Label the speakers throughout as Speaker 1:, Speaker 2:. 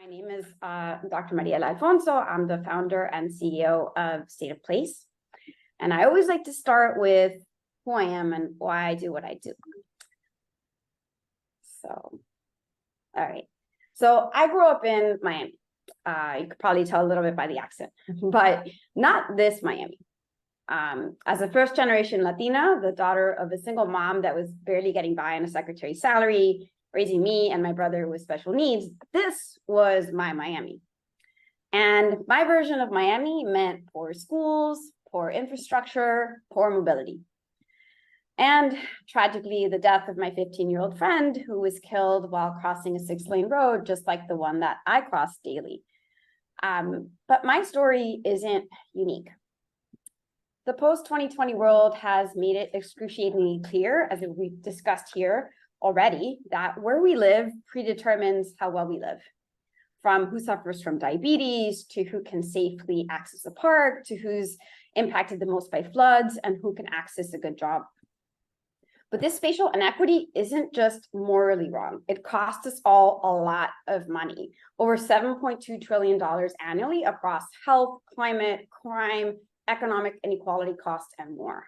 Speaker 1: My name is Dr. Mariela Alfonso. I'm the founder and CEO of State of Place. And I always like to start with who I am and why I do what I do. So, all right. So I grew up in Miami. You could probably tell a little bit by the accent, but not this Miami. As a first generation Latina, the daughter of a single mom that was barely getting by on a secretary's salary, raising me and my brother with special needs, this was my Miami. And my version of Miami meant poor schools, poor infrastructure, poor mobility. And tragically, the death of my 15-year-old friend who was killed while crossing a 6-lane road, just like the one that I cross daily. But my story isn't unique. The post-2020 world has made it excruciatingly clear, as we've discussed here already, that where we live predetermines how well we live. From who suffers from diabetes, to who can safely access a park, to who's impacted the most by floods, and who can access a good job. But this spatial inequity isn't just morally wrong. It costs us all a lot of money, over $7.2 trillion annually across health, climate, crime, economic inequality costs, and more.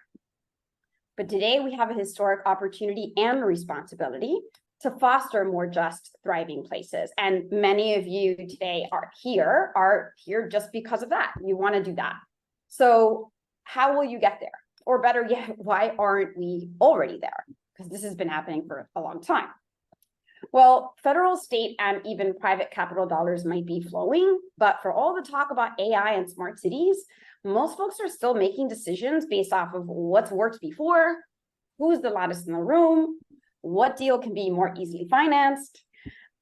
Speaker 1: But today we have a historic opportunity and responsibility to foster more just, thriving places. And many of you today are here just because of that. You want to do that. So how will you get there? Or better yet, why aren't we already there? Because this has been happening for a long time. Well, federal, state, and even private capital dollars might be flowing, but for all the talk about AI and smart cities, most folks are still making decisions based off of what's worked before, who's the loudest in the room, what deal can be more easily financed,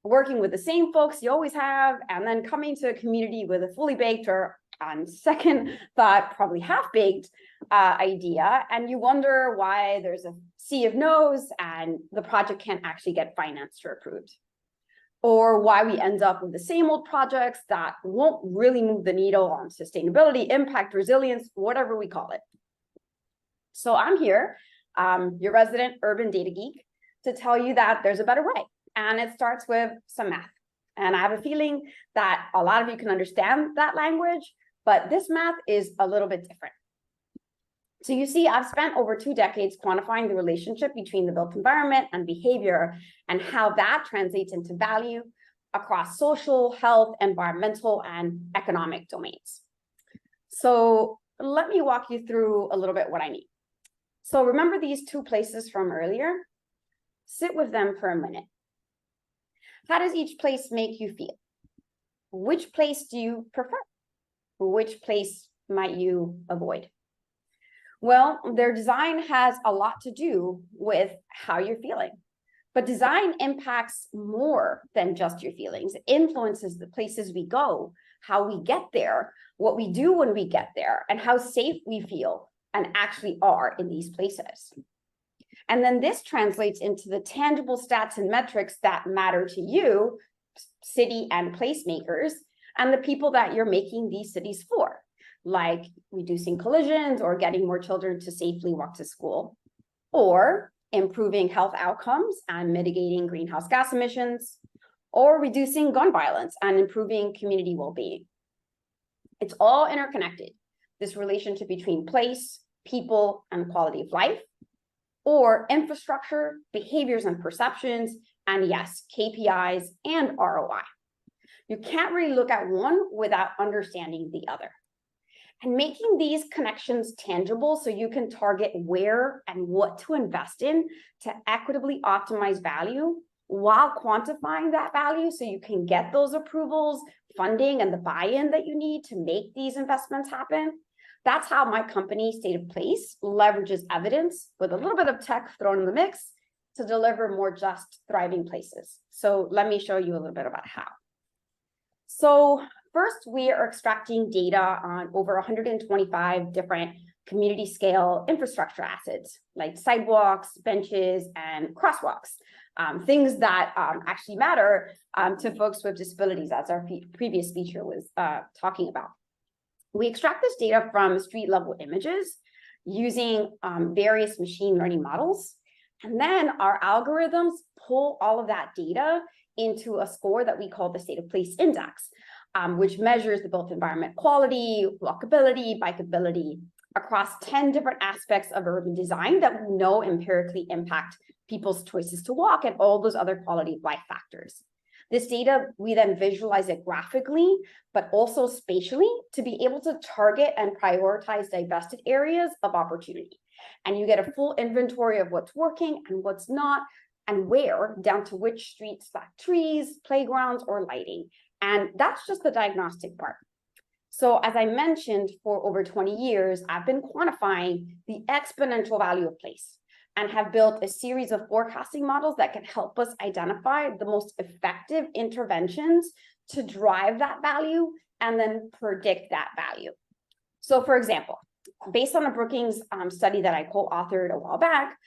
Speaker 1: working with the same folks you always have, and then coming to a community with a fully baked or, on second thought, probably half-baked idea, and you wonder why there's a sea of no's and the project can't actually get financed or approved. Or why we end up with the same old projects that won't really move the needle on sustainability, impact, resilience, whatever we call it. So I'm here, your resident urban data geek, to tell you that there's a better way. And it starts with some math. And I have a feeling that a lot of you can understand that language, but this math is a little bit different. So you see, I've spent over 2 decades quantifying the relationship between the built environment and behavior and how that translates into value across social, health, environmental, and economic domains. So let me walk you through a little bit what I mean. So remember these 2 places from earlier? Sit with them for a minute. How does each place make you feel? Which place do you prefer? Which place might you avoid? Well, their design has a lot to do with how you're feeling. But design impacts more than just your feelings. It influences the places we go, how we get there, what we do when we get there, and how safe we feel and actually are in these places. And then this translates into the tangible stats and metrics that matter to you, city and placemakers, and the people that you're making these cities for, like reducing collisions or getting more children to safely walk to school, or improving health outcomes and mitigating greenhouse gas emissions, or reducing gun violence and improving community well-being. It's all interconnected, this relationship between place, people, and quality of life, or infrastructure, behaviors and perceptions, and yes, KPIs and ROI. You can't really look at one without understanding the other. And making these connections tangible so you can target where and what to invest in to equitably optimize value while quantifying that value so you can get those approvals, funding, and the buy-in that you need to make these investments happen. That's how my company, State of Place, leverages evidence with a little bit of tech thrown in the mix to deliver more just, thriving places. So let me show you a little bit about how. So first, we are extracting data on over 125 different community scale infrastructure assets, like sidewalks, benches, and crosswalks, things that actually matter to folks with disabilities, as our previous speaker was talking about. We extract this data from street level images using various machine learning models And then our algorithms pull all of that data into a score that we call the state of place index, which measures the built environment quality, walkability, bikeability across 10 different aspects of urban design that we know empirically impact people's choices to walk and all those other quality of life factors. This data, we then visualize it graphically, but also spatially to be able to target and prioritize divested areas of opportunity. And you get a full inventory of what's working and what's not, and where, down to which streets lack trees, playgrounds, or lighting. And that's just the diagnostic part. So as I mentioned, for over 20 years, I've been quantifying the exponential value of place and have built a series of forecasting models that can help us identify the most effective interventions to drive that value and then predict that value. So for example, based on a Brookings study that I co-authored a while back,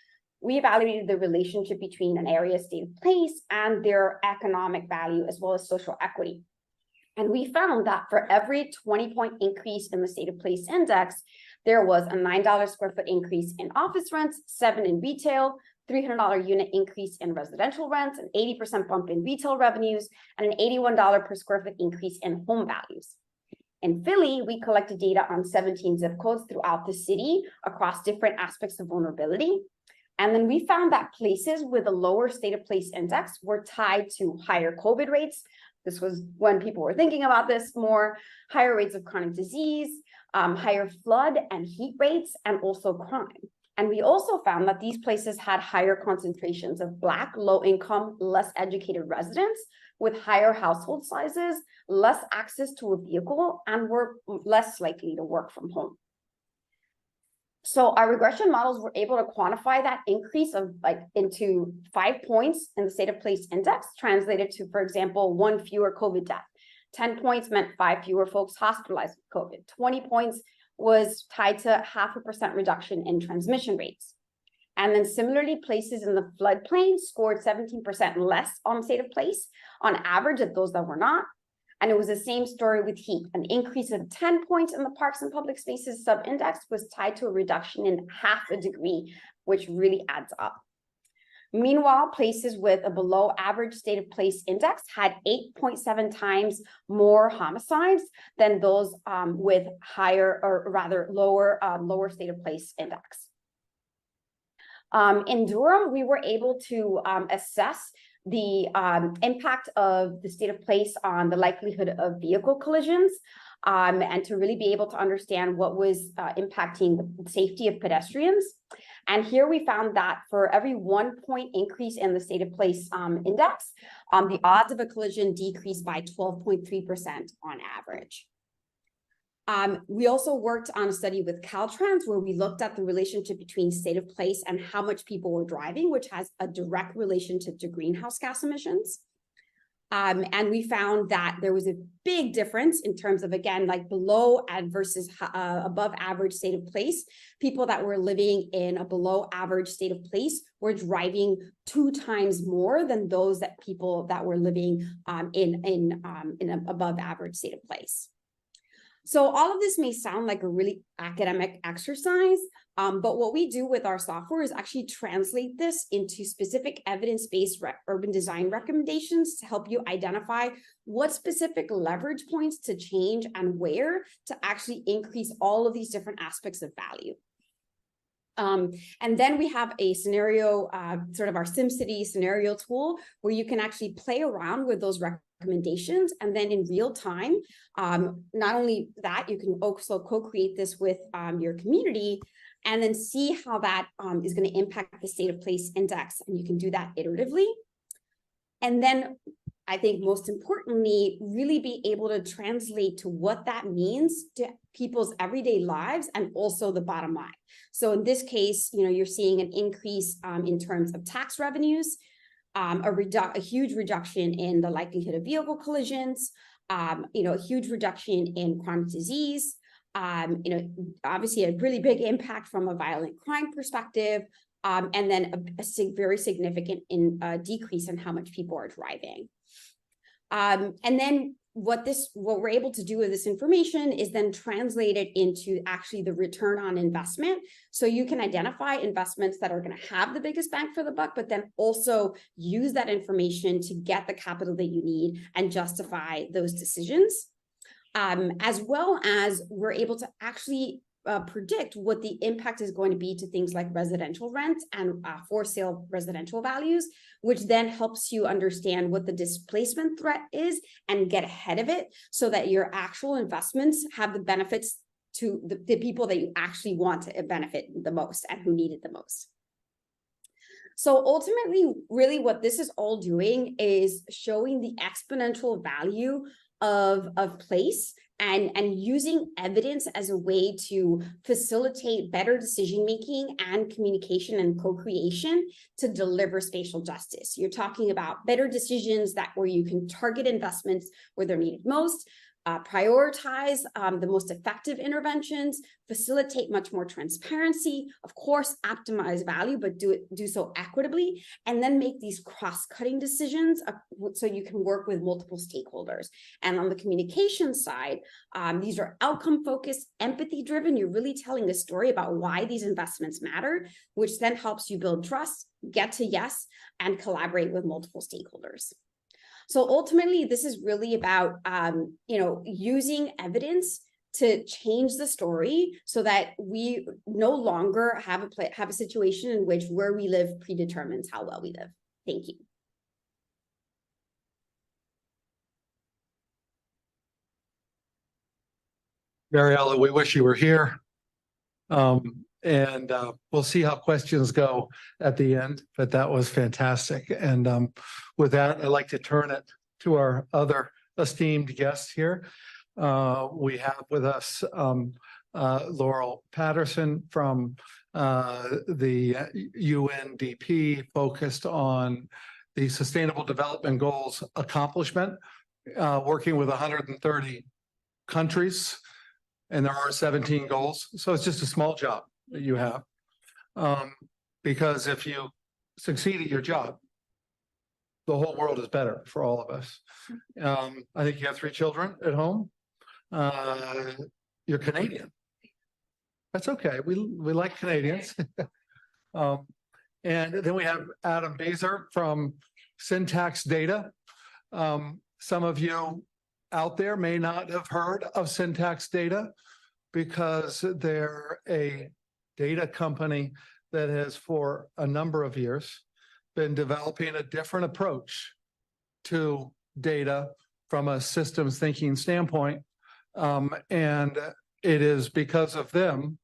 Speaker 1: we evaluated the relationship between an area's state of place and their economic value as well as social equity. And we found that for every 20-point increase in the state of place index, there was a $9 square foot increase in office rents, 7 in retail, $300 unit increase in residential rents, an 80% bump in retail revenues, and an $81 per square foot increase in home values. In Philly, we collected data on 17 zip codes throughout the city across different aspects of vulnerability. And then we found that places with a lower state of place index were tied to higher COVID rates. This was when people were thinking about this more, higher rates of chronic disease, higher flood and heat rates, and also crime. And we also found that these places had higher concentrations of Black, low-income, less educated residents with higher household sizes, less access to a vehicle, and were less likely to work from home. So our regression models were able to quantify that increase of into 5 points in the state of place index, translated to, for example, 1 fewer COVID death. 10 points meant 5 fewer folks hospitalized with COVID. 20 points was tied to 0.5% reduction in transmission rates. And then similarly, places in the floodplain scored 17% less on state of place on average at those that were not. And it was the same story with heat. An increase of 10 points in the parks and public spaces sub-index was tied to a reduction in 0.5 degree, which really adds up. Meanwhile, places with a below average state of place index had 8.7 times more homicides than those with higher, or rather lower state of place index. In Durham, we were able to assess the impact of the state of place on the likelihood of vehicle collisions, and to really be able to understand what was impacting the safety of pedestrians. And here we found that for every 1 point increase in the state of place index, the odds of a collision decreased by 12.3% on average. We also worked on a study with Caltrans where we looked at the relationship between state of place and how much people were driving, which has a direct relationship to greenhouse gas emissions. And we found that there was a big difference in terms of, again, like below versus above average state of place. People that were living in a below average state of place were driving 2 times more than those that people that were living in an above average state of place. So all of this may sound like a really academic exercise, but what we do with our software is actually translate this into specific evidence-based urban design recommendations to help you identify what specific leverage points to change and where to actually increase all of these different aspects of value. And then we have a scenario, sort of our SimCity scenario tool, where you can actually play around with those recommendations, and then in real time, not only that, you can also co-create this with your community, and then see how that is going to impact the state of place index, and you can do that iteratively. And then I think most importantly, really be able to translate to what that means to people's everyday lives and also the bottom line. So in this case, you're seeing an increase in terms of tax revenues, a huge reduction in the likelihood of vehicle collisions, a huge reduction in chronic disease, obviously a really big impact from a violent crime perspective, and then a very significant decrease in how much people are driving. And then what we're able to do with this information is then translate it into actually the return on investment. So you can identify investments that are going to have the biggest bang for the buck, but then also use that information to get the capital that you need and justify those decisions. As well as we're able to actually predict what the impact is going to be to things like residential rent and for sale residential values, which then helps you understand what the displacement threat is and get ahead of it so that your actual investments have the benefits to the people that you actually want to benefit the most and who need it the most. So ultimately, really what this is all doing is showing the exponential value of place and using evidence as a way to facilitate better decision-making and communication and co-creation to deliver spatial justice. You're talking about better decisions where you can target investments where they're needed most, prioritize the most effective interventions, facilitate much more transparency, of course, optimize value, but do so equitably, and then make these cross-cutting decisions so you can work with multiple stakeholders. And on the communication side, these are outcome-focused, empathy-driven. You're really telling a story about why these investments matter, which then helps you build trust, get to yes, and collaborate with multiple stakeholders. So ultimately, this is really about using evidence to change the story so that we no longer have a situation in which where we live predetermines how well we live. Thank you.
Speaker 2: Mariela, we wish you were here. And we'll see how questions go at the end, but that was fantastic. And with that, I'd like to turn it to our other esteemed guests here. We have with us Laurel Patterson from the UNDP, focused on the Sustainable Development Goals accomplishment, working with 130 countries, and there are 17 goals. So it's just a small job that you have, because if you succeed at your job, the whole world is better for all of us. I think you have 3 children at home. You're Canadian. That's okay. We like Canadians. And then we have Adam Beasler from Syntax Data. Some of you out there may not have heard of Syntax Data because they're a data company that has for a number of years been developing a different approach to data from a systems thinking standpoint. And it is because of them,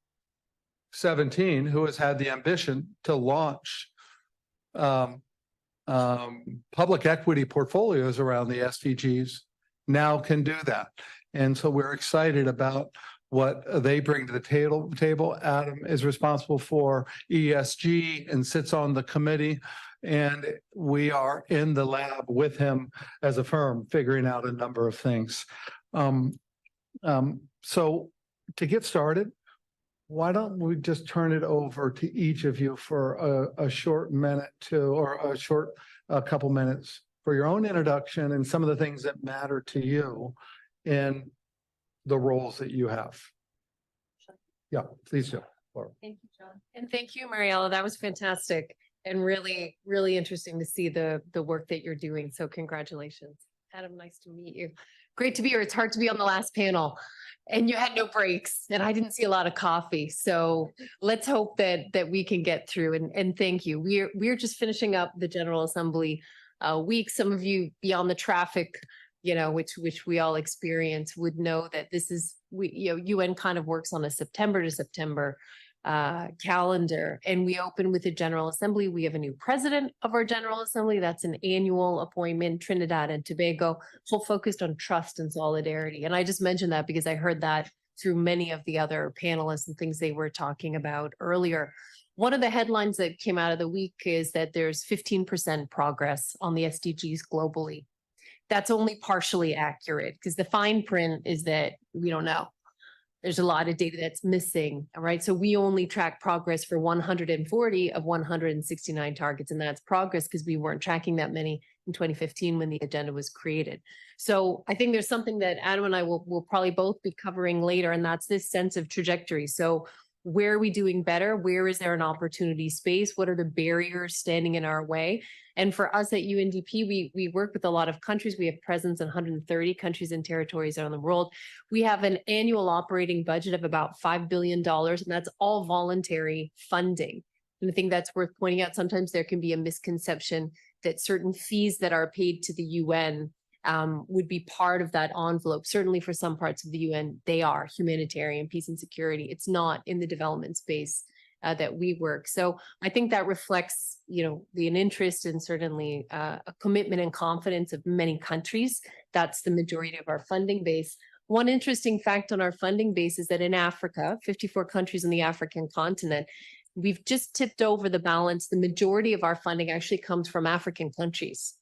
Speaker 2: 17, who has had the ambition to launch public equity portfolios around the SDGs, now can do that. And so we're excited about what they bring to the table. Adam is responsible for ESG and sits on the committee. And we are in the lab with him as a firm, figuring out a number of things. So to get started, why don't we just turn it over to each of you for a short minute or a couple minutes for your own introduction and some of the things that matter to you in the roles that you have. Yeah, please do.
Speaker 3: Thank you, John. And thank you, Mariela. That was fantastic and really, really interesting to see the work that you're doing. So congratulations. Adam, nice to meet you. Great to be here. It's hard to be on the last panel and you had no breaks and I didn't see a lot of coffee. So let's hope that we can get through and thank you. We're just finishing up the General Assembly week. Some of you beyond the traffic, which we all experience would know that this is, UN kind of works on a September to September calendar, and we open with the General Assembly. We have a new president of our General Assembly. That's an annual appointment, Trinidad and Tobago, full focused on trust and solidarity. And I just mentioned that because I heard that through many of the other panelists and things they were talking about earlier. One of the headlines that came out of the week is that there's 15% progress on the SDGs globally. That's only partially accurate because the fine print is that we don't know. There's a lot of data that's missing, right? So we only track progress for 140 of 169 targets, and that's progress because we weren't tracking that many in 2015 when the agenda was created. So I think there's something that Adam and I will probably both be covering later, and that's this sense of trajectory. So where are we doing better? Where is there an opportunity space? What are the barriers standing in our way? And for us at UNDP, we work with a lot of countries. We have presence in 130 countries and territories around the world. We have an annual operating budget of about $5 billion, and that's all voluntary funding. And I think that's worth pointing out. Sometimes there can be a misconception that certain fees that are paid to the UN would be part of that envelope. Certainly for some parts of the UN, they are humanitarian, peace and security. It's not in the development space that we work. So I think that reflects, an interest and certainly a commitment and confidence of many countries. That's the majority of our funding base. One interesting fact on our funding base is that in Africa, 54 countries on the African continent, we've just tipped over the balance. The majority of our funding actually comes from African countries.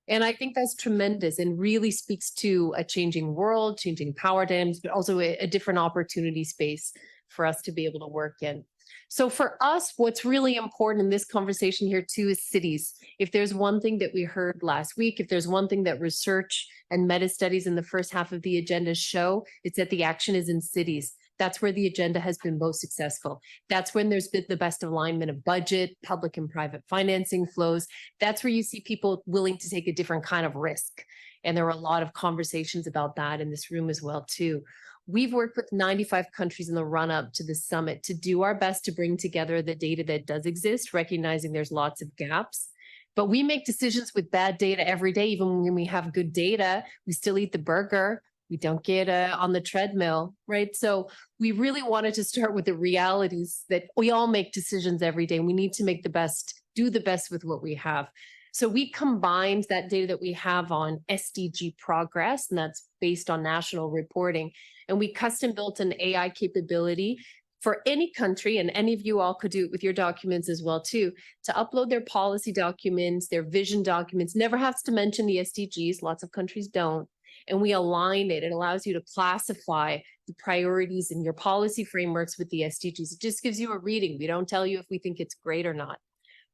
Speaker 3: And I think that's tremendous and really speaks to a changing world, changing power dynamics, but also a different opportunity space for us to be able to work in. So for us, what's really important in this conversation here too is cities. If there's one thing that we heard last week, if there's one thing that research and meta studies in the first half of the agenda show, it's that the action is in cities. That's where the agenda has been most successful. That's when there's been the best alignment of budget, public and private financing flows. That's where you see people willing to take a different kind of risk. And there were a lot of conversations about that in this room as well, too. We've worked with 95 countries in the run-up to the summit to do our best to bring together the data that does exist, recognizing there's lots of gaps. But we make decisions with bad data every day. Even when we have good data, we still eat the burger. We don't get on the treadmill, right? So we really wanted to start with the realities that we all make decisions every day. We need to make the best, do the best with what we have. So we combined that data that we have on SDG progress, and that's based on national reporting. And we custom built an AI capability for any country, and any of you all could do it with your documents as well too, to upload their policy documents, their vision documents, never has to mention the SDGs, lots of countries don't. And we align it. It allows you to classify the priorities in your policy frameworks with the SDGs. It just gives you a reading. We don't tell you if we think it's great or not.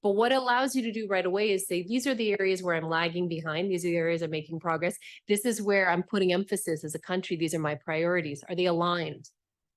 Speaker 3: But what it allows you to do right away is say, these are the areas where I'm lagging behind. These are the areas I'm making progress. This is where I'm putting emphasis as a country. These are my priorities. Are they aligned?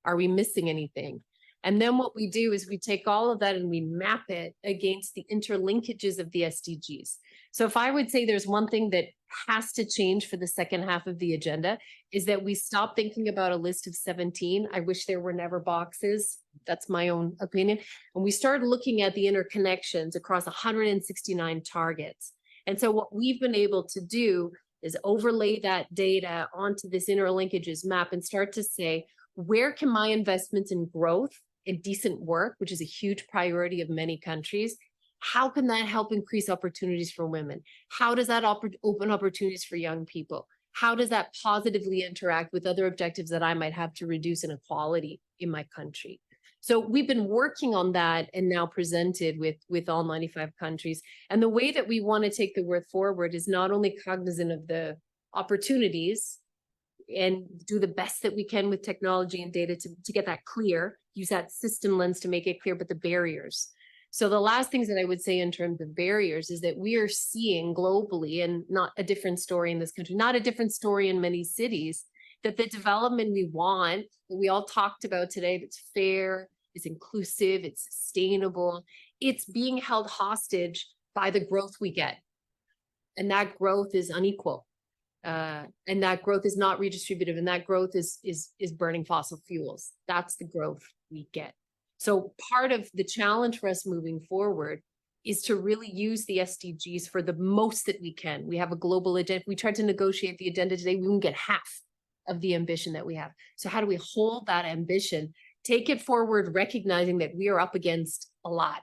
Speaker 3: Are we missing anything? And then what we do is we take all of that and we map it against the interlinkages of the SDGs. So if I would say there's one thing that has to change for the second half of the agenda is that we stop thinking about a list of 17. I wish there were never boxes. That's my own opinion. And we start looking at the interconnections across 169 targets. And so what we've been able to do is overlay that data onto this interlinkages map and start to say, where can my investments in growth and decent work, which is a huge priority of many countries, how can that help increase opportunities for women? How does that open opportunities for young people? How does that positively interact with other objectives that I might have to reduce inequality in my country? So we've been working on that and now presented with all 95 countries. And the way that we want to take the work forward is not only cognizant of the opportunities and do the best that we can with technology and data to get that clear, use that system lens to make it clear, but the barriers. So the last things that I would say in terms of barriers is that we are seeing globally, and not a different story in this country, not a different story in many cities, that the development we want, that we all talked about today, that's fair, it's inclusive, it's sustainable, it's being held hostage by the growth we get. And that growth is unequal. And that growth is not redistributive, and that growth is burning fossil fuels. That's the growth we get. So part of the challenge for us moving forward is to really use the SDGs for the most that we can. We have a global agenda. If we tried to negotiate the agenda today, we won't get half of the ambition that we have. So how do we hold that ambition, take it forward, recognizing that we are up against a lot,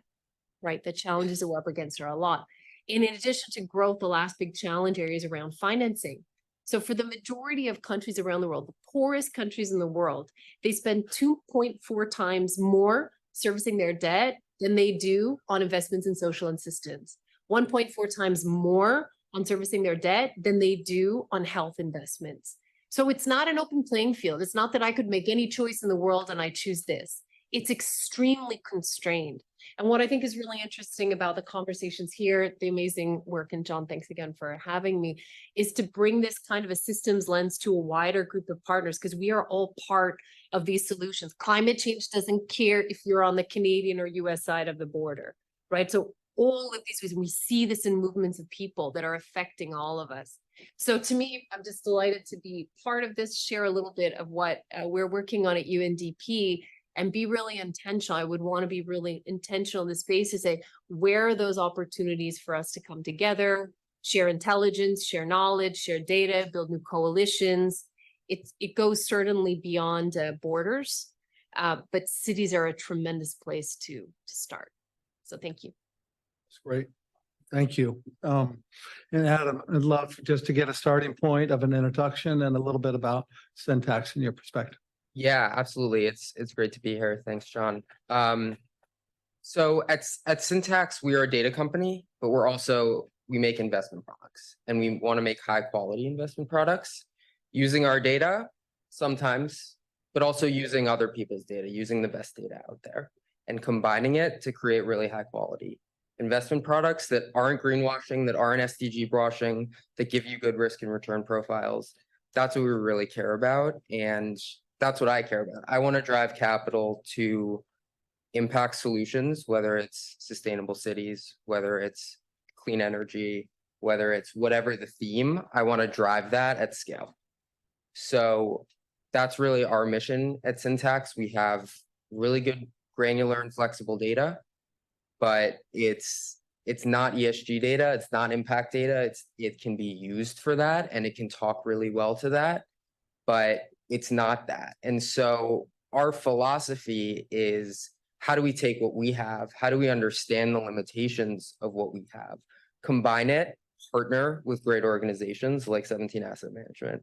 Speaker 3: right? The challenges that we're up against are a lot. And in addition to growth, the last big challenge area is around financing. So for the majority of countries around the world, the poorest countries in the world, they spend 2.4 times more servicing their debt than they do on investments in social assistance, 1.4 times more on servicing their debt than they do on health investments. So it's not an open playing field. It's not that I could make any choice in the world and I choose this. It's extremely constrained. And what I think is really interesting about the conversations here, the amazing work, and John, thanks again for having me, is to bring this kind of a systems lens to a wider group of partners, because we are all part of these solutions. Climate change doesn't care if you're on the Canadian or US side of the border, right? So all of these ways, we see this in movements of people that are affecting all of us. So to me, I'm just delighted to be part of this, share a little bit of what we're working on at UNDP, and be really intentional. I would want to be really intentional in the space to say, where are those opportunities for us to come together, share intelligence, share knowledge, share data, build new coalitions. It goes certainly beyond borders, but cities are a tremendous place to start. So thank you.
Speaker 2: That's great. Thank you. And Adam, I'd love just to get a starting point of an introduction and a little bit about syntax in your perspective.
Speaker 4: Yeah, absolutely. It's great to be here. Thanks, John. So at Syntax, we are a data company, but we make investment products, and we want to make high quality investment products using our data sometimes, but also using other people's data, using the best data out there and combining it to create really high quality investment products that aren't greenwashing, that aren't SDG washing, that give you good risk and return profiles. That's what we really care about. And that's what I care about. I want to drive capital to impact solutions, whether it's sustainable cities, whether it's clean energy, whether it's whatever the theme, I want to drive that at scale. So that's really our mission at Syntax. We have really good granular and flexible data, but it's not ESG data, it's not impact data. It can be used for that, and it can talk really well to that, but it's not that. And so our philosophy is, how do we take what we have? How do we understand the limitations of what we have? Combine it, partner with great organizations like 17 Asset Management,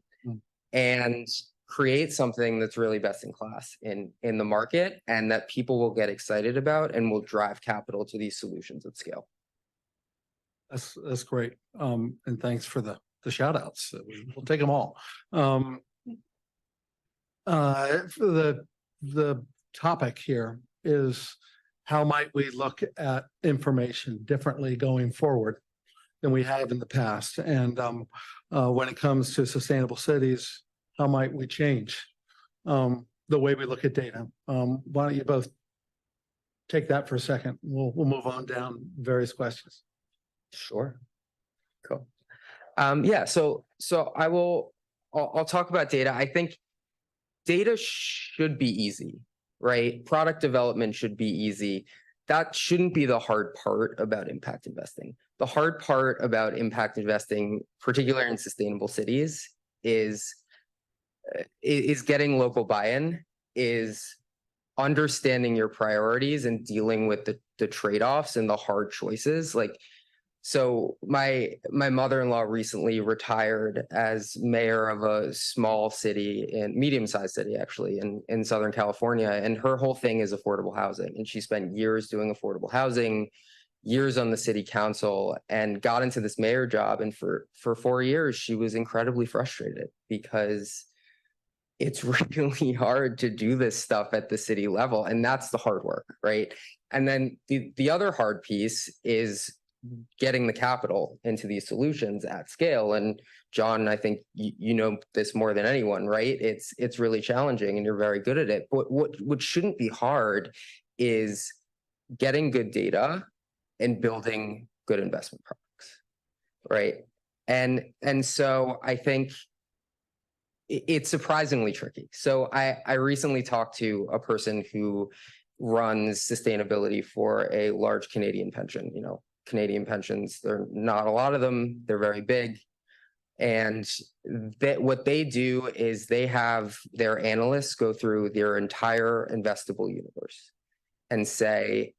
Speaker 4: and create something that's really best in class in the market, and that people will get excited about and will drive capital to these solutions at scale.
Speaker 2: That's great. And thanks for the shout outs. We'll take them all. The topic here is, how might we look at information differently going forward than we have in the past? And when it comes to sustainable cities, how might we change the way we look at data? Why don't you both take that for a second? We'll move on down various questions.
Speaker 4: Sure. Cool. Yeah, so I'll talk about data. I think data should be easy, right? Product development should be easy. That shouldn't be the hard part about impact investing. The hard part about impact investing, particularly in sustainable cities, is getting local buy-in, is understanding your priorities and dealing with the trade-offs and the hard choices. Like, so my mother-in-law recently retired as mayor of a small city, medium-sized city actually, in Southern California, and her whole thing is affordable housing. And she spent years doing affordable housing, years on the city council, and got into this mayor job. And for 4 years, she was incredibly frustrated because it's really hard to do this stuff at the city level. And that's the hard work, right? And then the other hard piece is getting the capital into these solutions at scale. And John, I think you know this more than anyone, right? It's really challenging, and you're very good at it. But what shouldn't be hard is getting good data and building good investment products, right? And so I think it's surprisingly tricky. So I recently talked to a person who runs sustainability for a large Canadian pension. You know, Canadian pensions, there are not a lot of them, they're very big. And what they do is they have their analysts go through their entire investable universe and say,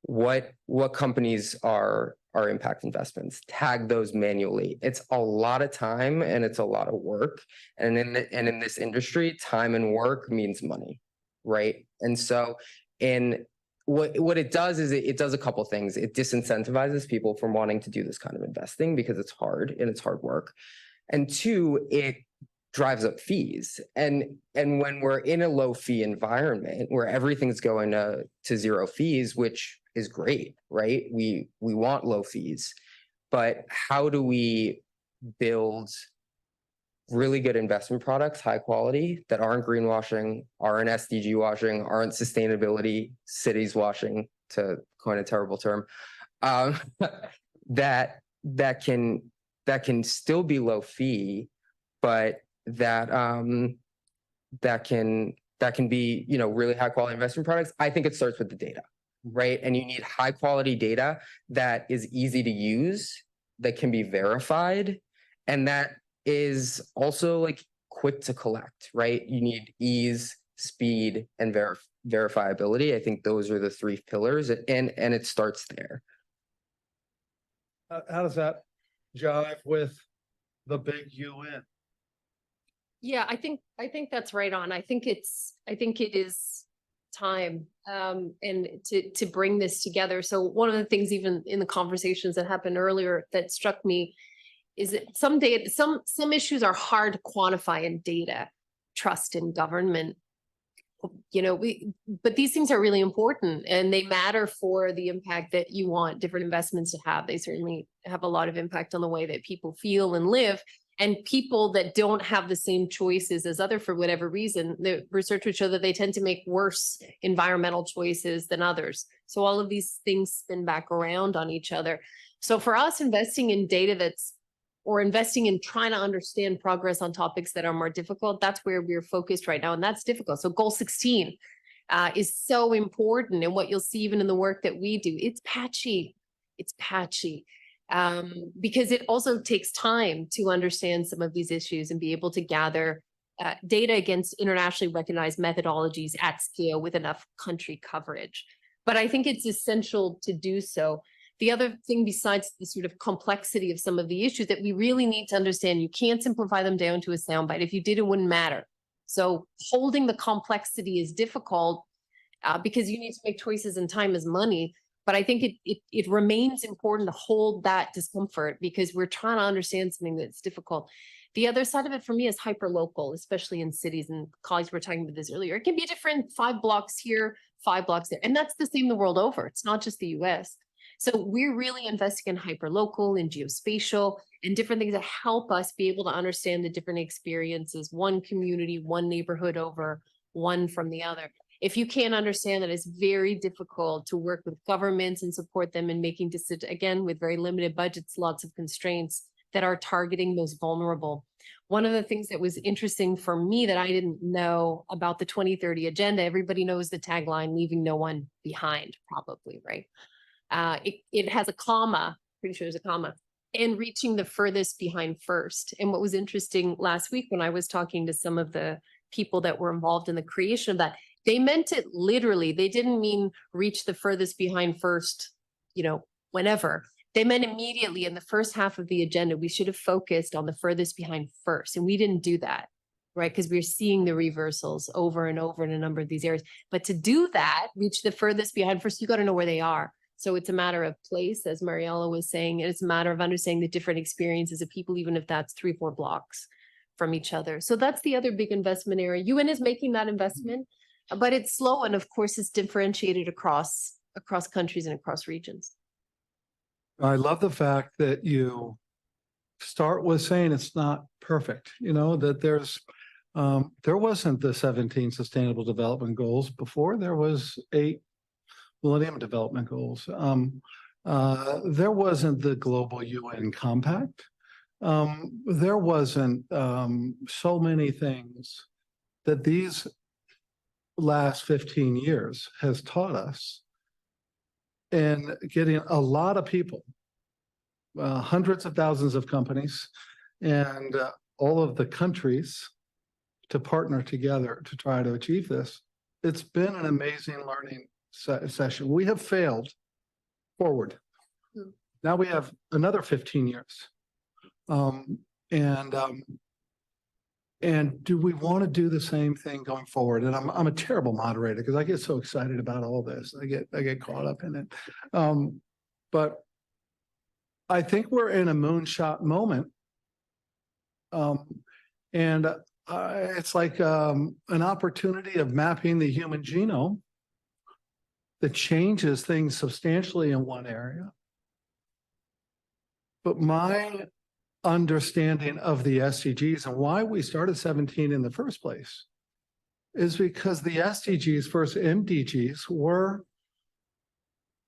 Speaker 4: what companies are impact investments, tag those manually. It's a lot of time and it's a lot of work. And in this industry, time and work means money, right? And so what it does is it does a couple things. It disincentivizes people from wanting to do this kind of investing because it's hard and it's hard work. And two, it drives up fees. And when we're in a low fee environment where everything's going to zero fees, which is great, right? We want low fees, but how do we build really good investment products, high quality, that aren't greenwashing, aren't SDG washing, aren't sustainability cities washing, to coin a terrible term, that can still be low fee, but that can be, you know, really high quality investment products. I think it starts with the data, right? And you need high quality data that is easy to use, that can be verified, and that is also like quick to collect, right? You need ease, speed, and verifiability. I think those are the three pillars, and it starts there.
Speaker 2: How does that jive with the big UN?
Speaker 3: Yeah, I think that's right on. I think it is time and to bring this together. So one of the things, even in the conversations that happened earlier, that struck me is that some issues are hard to quantify in data, trust in government. You know, but these things are really important, and they matter for the impact that you want different investments to have. They certainly have a lot of impact on the way that people feel and live. And people that don't have the same choices as other, for whatever reason, the research would show that they tend to make worse environmental choices than others. So all of these things spin back around on each other. So for us, investing in data or investing in trying to understand progress on topics that are more difficult, that's where we're focused right now. And that's difficult. So goal 16 is so important. And what you'll see even in the work that we do, it's patchy. Because it also takes time to understand some of these issues and be able to gather data against internationally recognized methodologies at scale with enough country coverage. But I think it's essential to do so. The other thing, besides the sort of complexity of some of the issues, that we really need to understand, you can't simplify them down to a soundbite. If you did, it wouldn't matter. So holding the complexity is difficult because you need to make choices, and time is money. But I think it remains important to hold that discomfort, because we're trying to understand something that's difficult. The other side of it for me is hyperlocal, especially in cities, and colleagues were talking about this earlier. It can be different, 5 blocks here, 5 blocks there. And that's the same the world over. It's not just the US. So we're really investing in hyperlocal and geospatial and different things that help us be able to understand the different experiences, one community, one neighborhood over one from the other. If you can't understand that, it's very difficult to work with governments and support them in making decisions, again, with very limited budgets, lots of constraints that are targeting those vulnerable. One of the things that was interesting for me that I didn't know about the 2030 agenda, everybody knows the tagline, leaving no one behind, probably, right? It has a comma, pretty sure there's a comma, and reaching the furthest behind first. And what was interesting last week when I was talking to some of the people that were involved in the creation of that, they meant it literally. They didn't mean reach the furthest behind first, you know, whenever. They meant immediately in the first half of the agenda, we should have focused on the furthest behind first. And we didn't do that, right? Because we're seeing the reversals over and over in a number of these areas. But to do that, reach the furthest behind first, you got to know where they are. So it's a matter of place, as Mariela was saying, and it's a matter of understanding the different experiences of people, even if that's 3-4 blocks from each other. So that's the other big investment area. UN is making that investment, but it's slow. And of course, it's differentiated across countries and across regions.
Speaker 2: I love the fact that you start with saying it's not perfect, you know, that there wasn't the 17 Sustainable Development Goals before. There was 8 Millennium Development Goals. There wasn't the Global UN Compact. There wasn't so many things that these last 15 years has taught us, and getting a lot of people, hundreds of thousands of companies, and all of the countries to partner together to try to achieve this. It's been an amazing learning session. We have failed forward. Now we have another 15 years. And do we want to do the same thing going forward? And I'm a terrible moderator because I get so excited about all this. I get caught up in it. But I think we're in a moonshot moment. And it's like an opportunity of mapping the human genome that changes things substantially in one area. But my understanding of the SDGs and why we started 17 in the first place is because the SDGs, first MDGs, were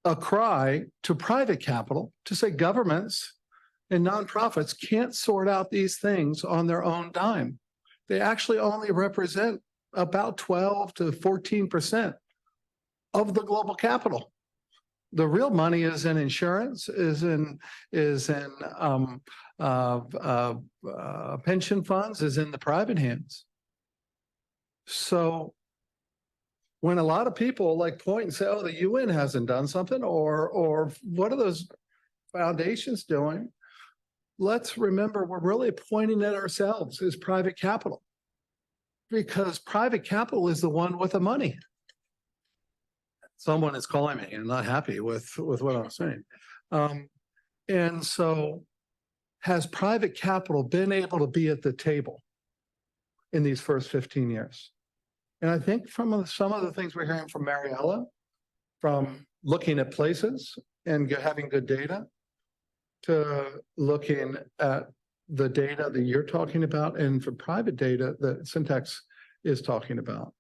Speaker 2: a cry to private capital to say governments and nonprofits can't sort out these things on their own dime. They actually only represent about 12 to 14% of the global capital. The real money is in insurance, is in pension funds, is in the private hands. So when a lot of people like point and say, "Oh, the UN hasn't done something," or what are those foundations doing? Let's remember we're really pointing at ourselves as private capital, because private capital is the one with the money. Someone is calling me and not happy with what I'm saying. And so has private capital been able to be at the table in these first 15 years? And I think from some of the things we're hearing from Mariela, from looking at places and having good data, to looking at the data that you're talking about and for private data that Syntax is talking about,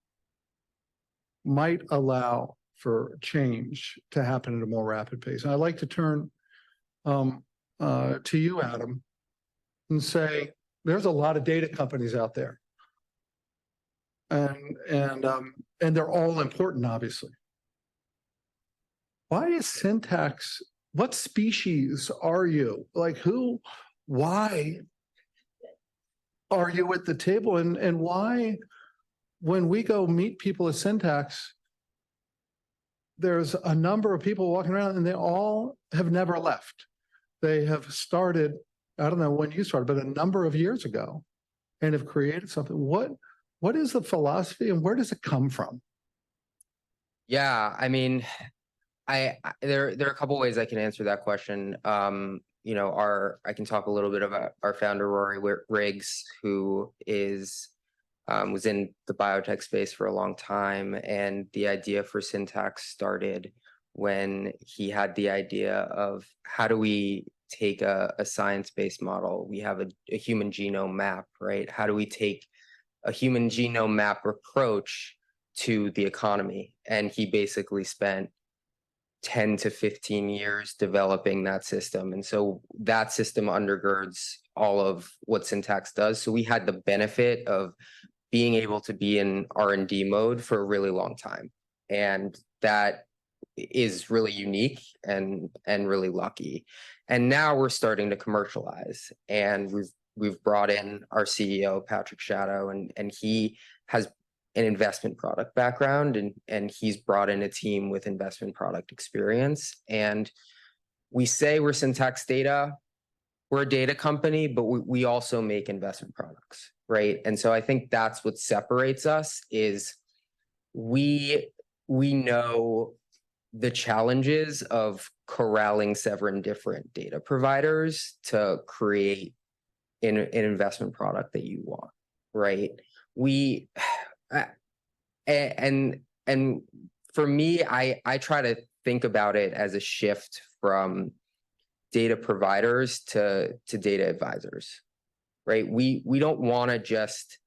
Speaker 2: might allow for change to happen at a more rapid pace. And I'd like to turn to you, Adam, and say, there's a lot of data companies out there. And they're all important, obviously. Why is Syntax, what species are you? Like who, why are you at the table? And why, when we go meet people at Syntax, there's a number of people walking around and they all have never left. They have started, I don't know when you started, but a number of years ago, and have created something. What is the philosophy and where does it come from?
Speaker 4: Yeah, I mean, there are a couple ways I can answer that question. You know, I can talk a little bit about our founder, Rory Riggs, who was in the biotech space for a long time. And the idea for Syntax started when he had the idea of how do we take a science-based model? We have a human genome map, right? How do we take a human genome map approach to the economy? And he basically spent 10 to 15 years developing that system. And so that system undergirds all of what Syntax does. So we had the benefit of being able to be in R&D mode for a really long time. And that is really unique and really lucky. And now we're starting to commercialize. And we've brought in our CEO, Patrick Shadow, and he has an investment product background, and he's brought in a team with investment product experience. And we say we're Syntax Data, we're a data company, but we also make investment products, right? And so I think that's what separates us is we know the challenges of corralling 7 different data providers to create an investment product that you want, right? And for me, I try to think about it as a shift from data providers to data advisors, right? We don't want to just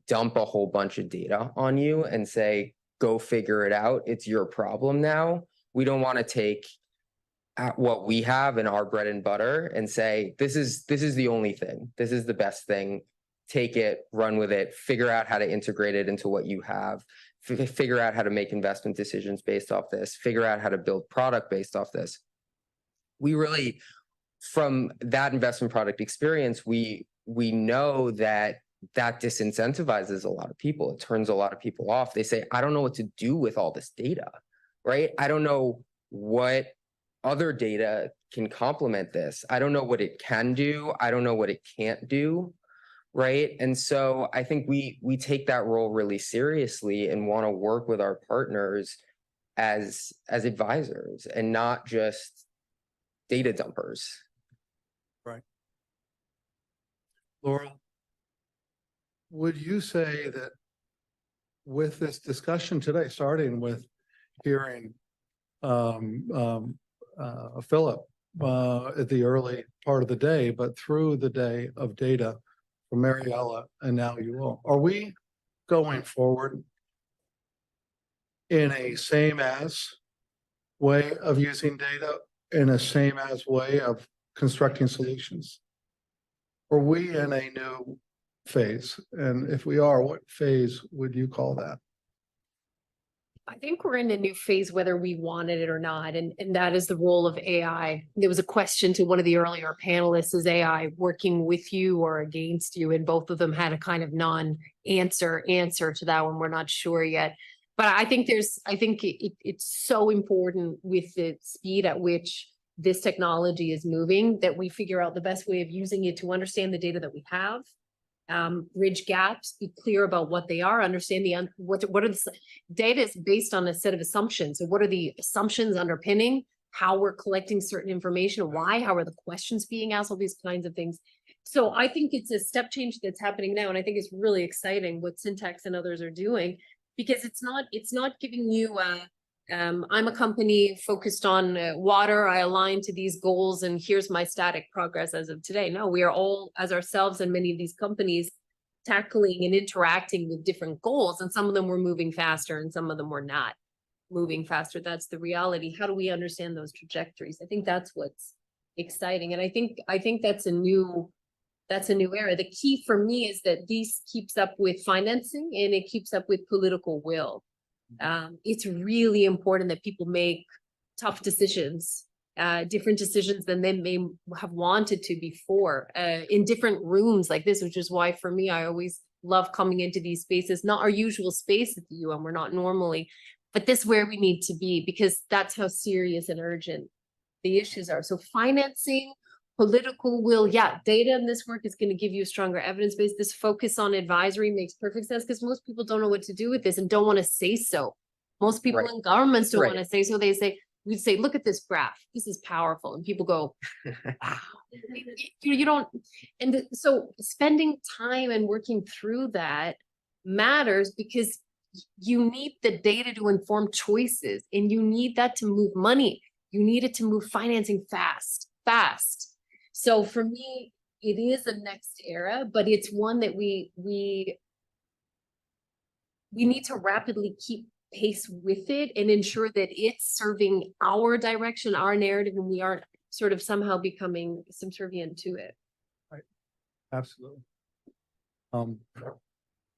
Speaker 4: dump a whole bunch of data on you and say, go figure it out. It's your problem now. We don't want to take what we have in our bread and butter and say, this is the only thing. This is the best thing. Take it, run with it, figure out how to integrate it into what you have, figure out how to make investment decisions based off this, figure out how to build product based off this. We really, from that investment product experience, we know that disincentivizes a lot of people. It turns a lot of people off. They say, I don't know what to do with all this data, right? I don't know what other data can complement this. I don't know what it can do. I don't know what it can't do, right? And so I think we take that role really seriously and want to work with our partners as advisors and not just data dumpers.
Speaker 2: Right. Laurel, would you say that with this discussion today, starting with hearing Philip at the early part of the day, but through the day of data from Mariela and now you all. Are we going forward in a same as way of using data, in a same as way of constructing solutions? Are we in a new phase? And if we are, what phase would you call that?
Speaker 3: I think we're in a new phase, whether we wanted it or not, and that is the role of AI. There was a question to one of the earlier panelists, is AI working with you or against you? And both of them had a kind of non-answer to that one. We're not sure yet. But I think it's so important with the speed at which this technology is moving that we figure out the best way of using it to understand the data that we have, bridge gaps, be clear about what they are, understand what are the data is based on a set of assumptions. So what are the assumptions underpinning how we're collecting certain information? Why? How are the questions being asked? All these kinds of things. So I think it's a step change that's happening now, and I think it's really exciting what Syntax and others are doing, because it's not giving you I'm a company focused on water. I align to these goals, and here's my static progress as of today. No, we are all, as ourselves and many of these companies, tackling and interacting with different goals. And some of them were moving faster and some of them were not moving faster. That's the reality. How do we understand those trajectories? I think that's what's exciting. And I think that's a new era. The key for me is that this keeps up with financing and it keeps up with political will. It's really important that people make tough decisions, different decisions than they may have wanted to before, in different rooms like this, which is why for me, I always love coming into these spaces, not our usual space at the UN, we're not normally, but this is where we need to be, because that's how serious and urgent the issues are. So financing, political will, yeah, data in this work is going to give you a stronger evidence base. This focus on advisory makes perfect sense because most people don't know what to do with this and don't want to say so. Most people in governments don't want to say so. We'd say, look at this graph. This is powerful. And people go, wow. You don't, and so spending time and working through that matters because you need the data to inform choices and you need that to move money. You need it to move financing fast. So for me, it is a next era, but it's one that we need to rapidly keep pace with it and ensure that it's serving our direction, our narrative, and we aren't sort of somehow becoming subservient to it.
Speaker 2: Right. Absolutely.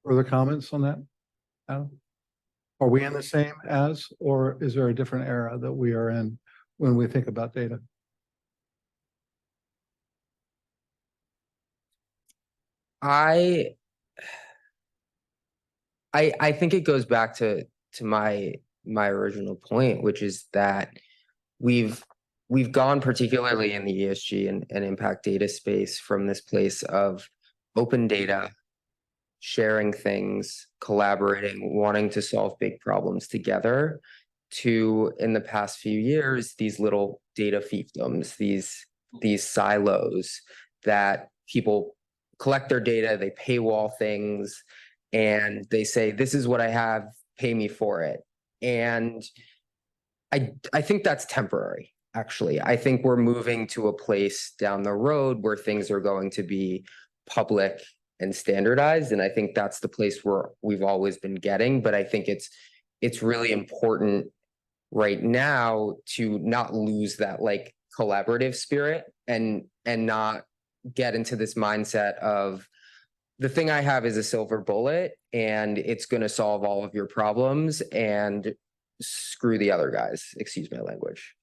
Speaker 2: Further comments on that, Adam? Are we in the same as, or is there a different era that we are in when we think about data?
Speaker 4: I think it goes back to my original point, which is that we've gone, particularly in the ESG and impact data space, from this place of open data, sharing things, collaborating, wanting to solve big problems together, to, in the past few years, these little data fiefdoms, these silos that people collect their data, they paywall things, and they say, this is what I have, pay me for it. And I think that's temporary, actually. I think we're moving to a place down the road where things are going to be public and standardized. And I think that's the place where we've always been getting. But I think it's really important right now to not lose that like collaborative spirit and not get into this mindset of the thing I have is a silver bullet and it's going to solve all of your problems and screw the other guys, excuse my language.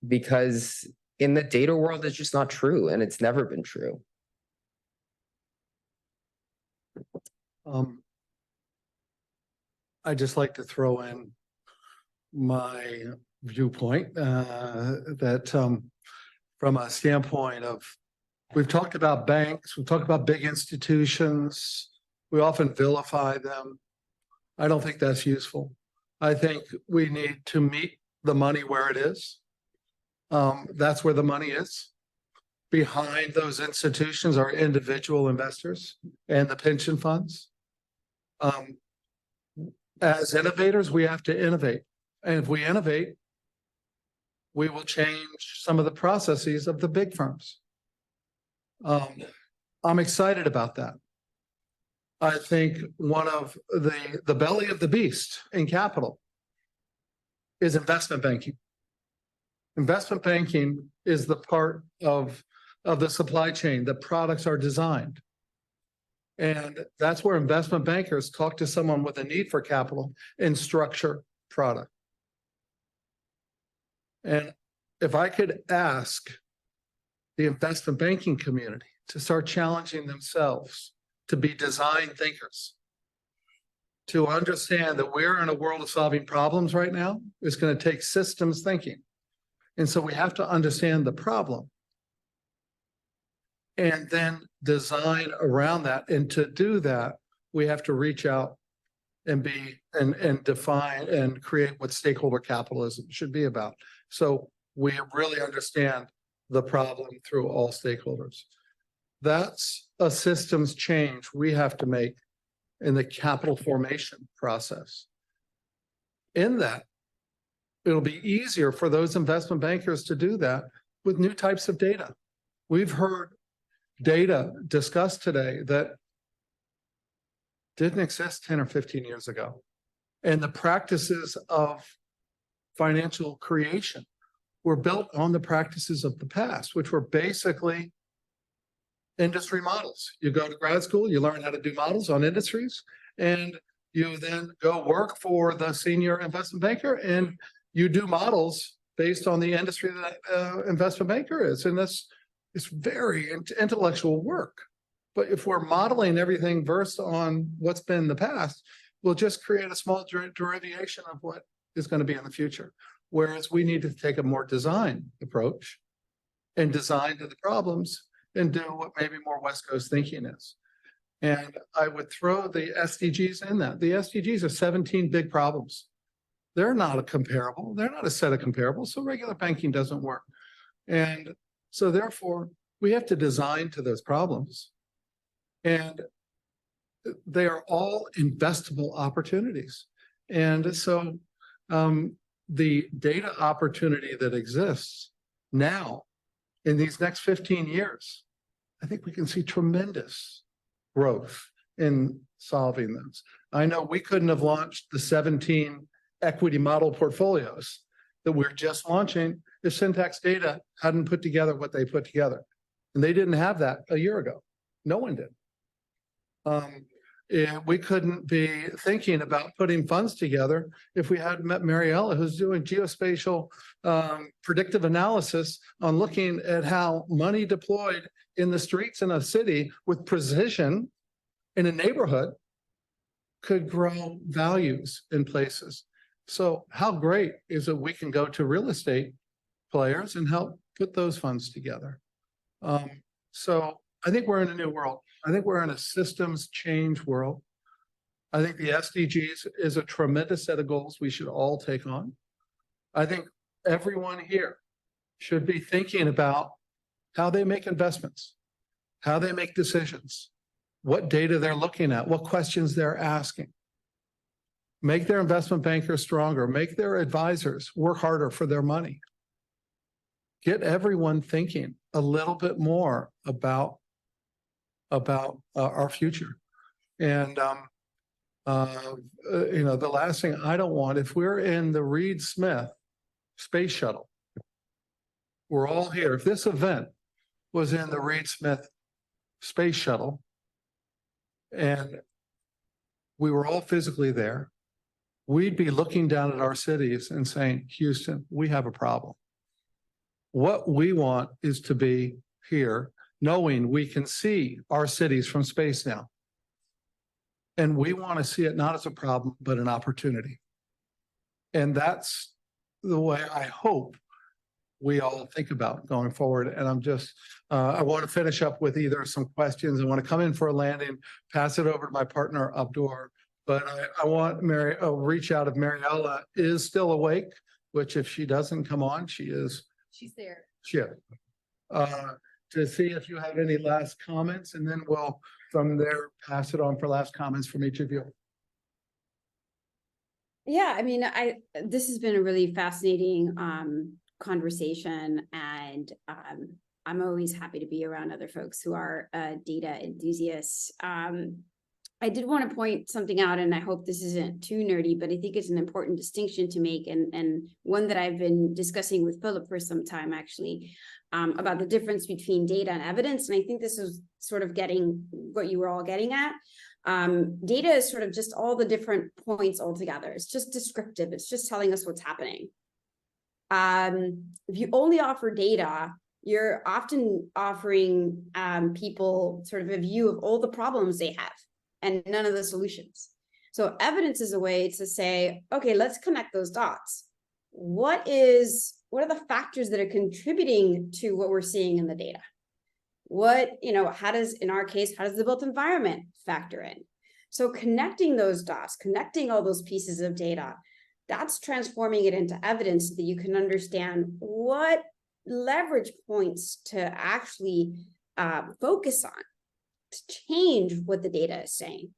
Speaker 4: Because in the data world, it's just not true and it's never been true.
Speaker 2: I'd just like to throw in my viewpoint that from a standpoint of, we've talked about banks, we've talked about big institutions, we often vilify them. I don't think that's useful. I think we need to meet the money where it is. That's where the money is. Behind those institutions are individual investors and the pension funds. As innovators, we have to innovate. And if we innovate, we will change some of the processes of the big firms. I'm excited about that. I think one of the belly of the beast in capital is investment banking. Investment banking is the part of the supply chain that products are designed. And that's where investment bankers talk to someone with a need for capital and structure product. And if I could ask the investment banking community to start challenging themselves to be design thinkers, to understand that we're in a world of solving problems right now, it's going to take systems thinking. And so we have to understand the problem and then design around that. And to do that, we have to reach out and define and create what stakeholder capitalism should be about. So we really understand the problem through all stakeholders. That's a systems change we have to make in the capital formation process. In that, it'll be easier for those investment bankers to do that with new types of data. We've heard data discussed today that didn't exist 10 or 15 years ago. And the practices of financial creation were built on the practices of the past, which were basically industry models. You go to grad school, you learn how to do models on industries, and you then go work for the senior investment banker, and you do models based on the industry that investment banker is. And that's it's very intellectual work. But if we're modeling everything versed on what's been in the past, we'll just create a small derivation of what is going to be in the future. Whereas we need to take a more design approach and design to the problems and do what maybe more West Coast thinking is. And I would throw the SDGs in that. The SDGs are 17 big problems. They're not a comparable. They're not a set of comparables. So regular banking doesn't work. And so therefore, we have to design to those problems. And they are all investable opportunities. And so the data opportunity that exists now in these next 15 years, I think we can see tremendous growth in solving those. I know we couldn't have launched the 17 equity model portfolios that we're just launching if Syntax Data hadn't put together what they put together. And they didn't have that a year ago. No one did. We couldn't be thinking about putting funds together if we hadn't met Mariela, who's doing geospatial predictive analysis on looking at how money deployed in the streets in a city with precision in a neighborhood could grow values in places. So how great is it we can go to real estate players and help put those funds together? So I think we're in a new world. I think we're in a systems change world. I think the SDGs is a tremendous set of goals we should all take on. I think everyone here should be thinking about how they make investments, how they make decisions, what data they're looking at, what questions they're asking. Make their investment bankers stronger, make their advisors work harder for their money. Get everyone thinking a little bit more about our future. And, the last thing I don't want, if we're in the Reed Smith space shuttle, we're all here. If this event was in the Reed Smith space shuttle and we were all physically there, we'd be looking down at our cities and saying, Houston, we have a problem. What we want is to be here knowing we can see our cities from space now. And we want to see it not as a problem, but an opportunity. And that's the way I hope we all think about going forward. And I'm just, I want to finish up with either some questions. I want to come in for a landing, pass it over to my partner, Abdur. But I want reach out if Mariela is still awake, which if she doesn't come on, she is.
Speaker 3: She's there.
Speaker 2: Sure. To see if you have any last comments, and then we'll, from there, pass it on for last comments from each of you.
Speaker 1: Yeah, I mean, this has been a really fascinating conversation, and I'm always happy to be around other folks who are data enthusiasts. I did want to point something out, and I hope this isn't too nerdy, but I think it's an important distinction to make, and one that I've been discussing with Philip for some time, actually, about the difference between data and evidence. And I think this is sort of getting what you were all getting at. Data is sort of just all the different points all together. It's just descriptive. It's just telling us what's happening. If you only offer data, you're often offering people sort of a view of all the problems they have and none of the solutions. So evidence is a way to say, okay, let's connect those dots. What are the factors that are contributing to what we're seeing in the data? How does the built environment factor in? So connecting those dots, connecting all those pieces of data, that's transforming it into evidence so that you can understand what leverage points to actually focus on, to change what the data is saying,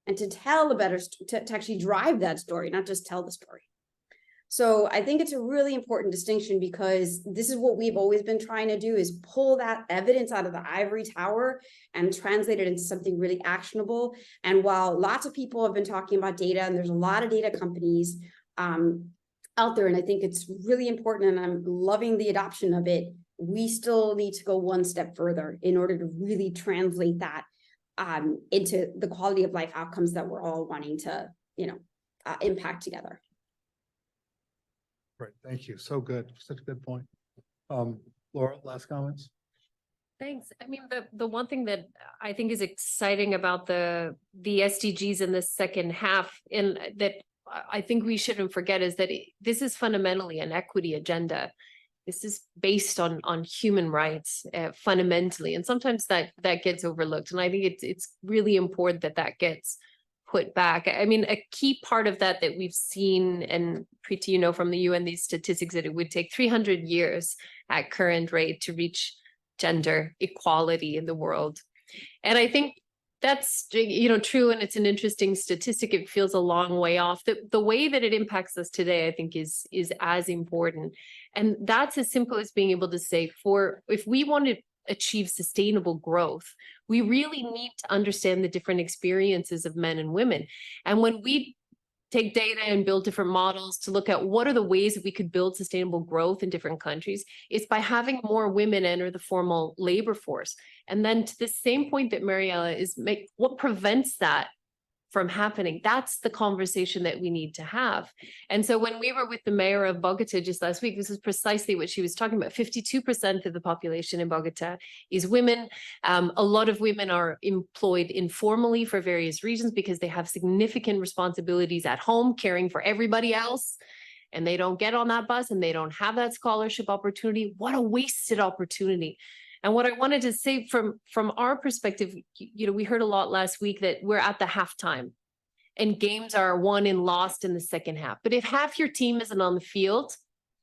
Speaker 1: and to tell a better, to actually drive that story, not just tell the story. So I think it's a really important distinction, because this is what we've always been trying to do, is pull that evidence out of the ivory tower and translate it into something really actionable. And while lots of people have been talking about data, and there's a lot of data companies out there, and I think it's really important, and I'm loving the adoption of it, we still need to go one step further in order to really translate that into the quality of life outcomes that we're all wanting to, impact together.
Speaker 2: Great, thank you. So good. Such a good point. Laurel, last comments?
Speaker 3: Thanks. I mean, the one thing that I think is exciting about the SDGs in the second half, and that I think we shouldn't forget, is that this is fundamentally an equity agenda. This is based on human rights fundamentally, and sometimes that gets overlooked. And I think it's really important that gets put back. I mean, a key part of that we've seen, and Preeti, from the UN, these statistics, that it would take 300 years at current rate to reach gender equality in the world. And I think that's, true. And it's an interesting statistic. It feels a long way off. The way that it impacts us today, I think, is as important. And that's as simple as being able to say, if we want to achieve sustainable growth, we really need to understand the different experiences of men and women. And when we take data and build different models to look at what are the ways that we could build sustainable growth in different countries, it's by having more women enter the formal labor force. And then to the same point that Mariela is making, what prevents that from happening? That's the conversation that we need to have. And so when we were with the mayor of Bogota just last week, this is precisely what she was talking about. 52% of the population in Bogota is women. A lot of women are employed informally for various reasons, because they have significant responsibilities at home, caring for everybody else, and they don't get on that bus, and they don't have that scholarship opportunity. What a wasted opportunity. And what I wanted to say from our perspective, we heard a lot last week that we're at the halftime and games are won and lost in the second half. But if half your team isn't on the field,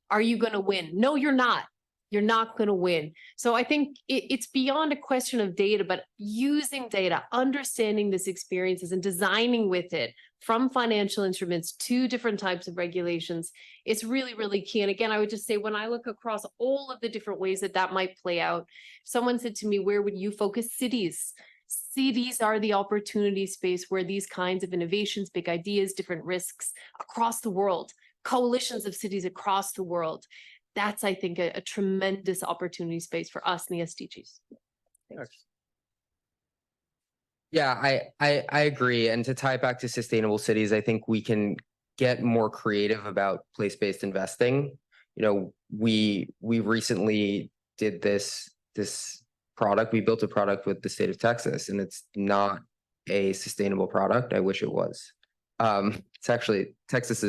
Speaker 3: are you going to win? No, you're not. You're not going to win. So I think it's beyond a question of data, but using data, understanding these experiences and designing with it, from financial instruments to different types of regulations, it's really, really key. And again, I would just say, when I look across all of the different ways that might play out, someone said to me, where would you focus? Cities. Cities are the opportunity space where these kinds of innovations, big ideas, different risks across the world, coalitions of cities across the world. That's, I think, a tremendous opportunity space for us in the SDGs. Thanks.
Speaker 4: Yeah, I agree. And to tie it back to sustainable cities, I think we can get more creative about place-based investing. We recently did this product. We built a product with the state of Texas, and it's not a sustainable product. I wish it was. It's actually, Texas